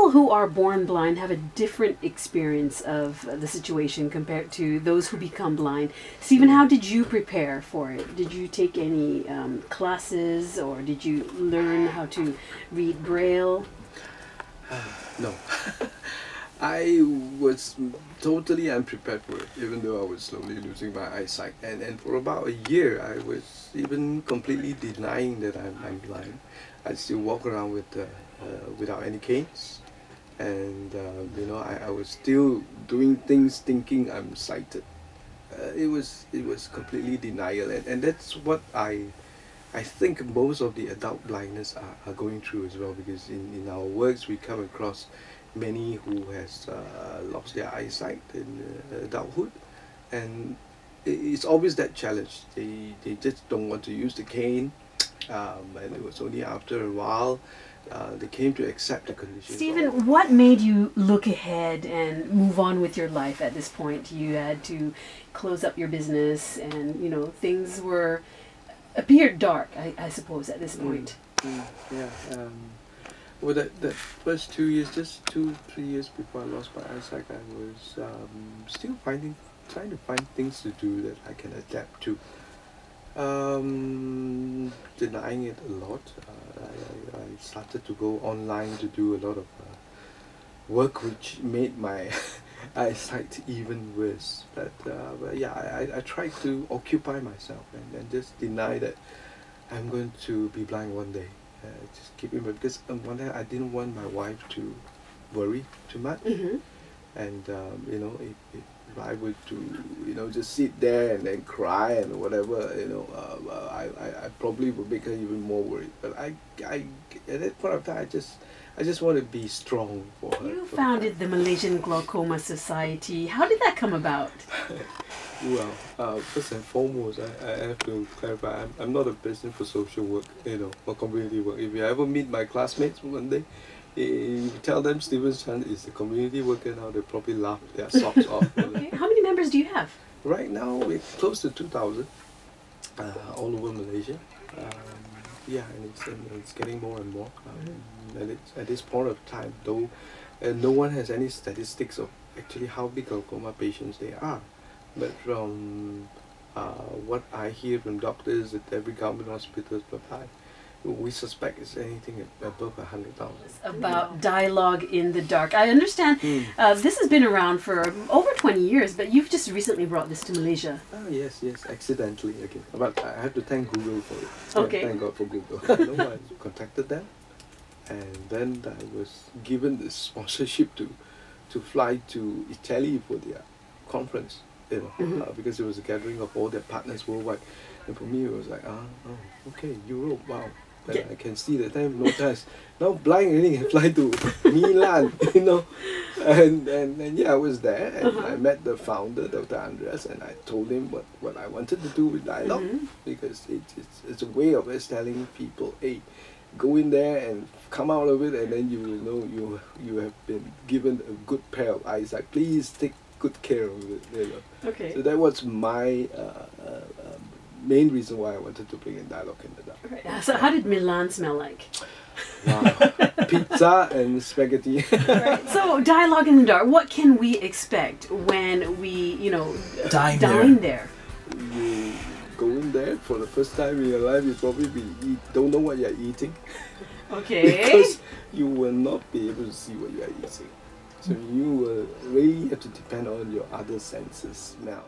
people who are born blind have a different experience of the situation compared to those who become blind. Stephen, how did you prepare for it? Did you take any classes, or did you learn how to read Braille? No. I was totally unprepared for it, even though I was slowly losing my eyesight. And for about a year, I was even completely denying that I'm blind. I still walk around with without any canes, and you know, I was still doing things thinking I'm sighted. It was completely denial, and that's what I think most of the adult blindness are going through as well, because in our works we come across many who has lost their eyesight in adulthood, and it's always that challenge. They just don't want to use the cane, and it was only after a while they came to accept the condition. Stephen, what made you look ahead and move on with your life at this point? You had to close up your business, and you know, things appeared dark, I suppose, at this point. Yeah. Well, that first 2 years, just 2-3 years before I lost my eyesight, I was still trying to find things to do that I can adapt to. Denying it a lot. I started to go online to do a lot of work, which made my eyesight even worse. But yeah, I tried to occupy myself and just deny that I'm going to be blind one day. Just keep it, because on one hand I didn't want my wife to worry too much, and you know, if I were to, you know, just sit there and then cry and whatever, you know, I probably would make her even more worried. But I at that point of time, I just want to be strong for her. You founded the Malaysian Glaucoma Society. How did that come about? Well, first and foremost, I have to clarify, I'm not a person for social work, you know, or community work. If you ever meet my classmates one day, you tell them Stephen Chan is a community worker now, they'll probably laugh their socks off. Okay. How many members do you have? Right now, we're close to 2,000 all over Malaysia. Yeah, and it's getting more and more. And it's, at this point of time, though, no one has any statistics of actually how big glaucoma patients they are. But from what I hear from doctors at every government hospital, we suspect it's anything above 100,000. About dialogue in the dark. I understand this has been around for over 20 years, but you've just recently brought this to Malaysia. Oh, yes, accidentally again. But I have to thank Google for it. Okay. Thank God for Google. No, I contacted them, and then I was given the sponsorship to fly to Italy for their conference. You know, because it was a gathering of all their partners worldwide, and for me it was like, oh, okay, Europe, wow. Yeah. I can see the time, no chance. Now blind really can fly to Milan, you know, and yeah, I was there, and I met the founder, Dr. Andreas, and I told him what I wanted to do with dialogue, because it's a way of us telling people, hey, go in there and come out of it, and then you will know you have been given a good pair of eyesight. Please take good care of it. You know. Okay. So that was my main reason why I wanted to bring in dialogue in the dark. Right. So how did Milan smell like? Wow. Pizza and spaghetti. Right. So dialogue in the dark, what can we expect when we, you know, dine there? You go in there for the first time in your life, you probably don't know what you're eating. Okay. Because you will not be able to see what you are eating. So you will really have to depend on your other senses now.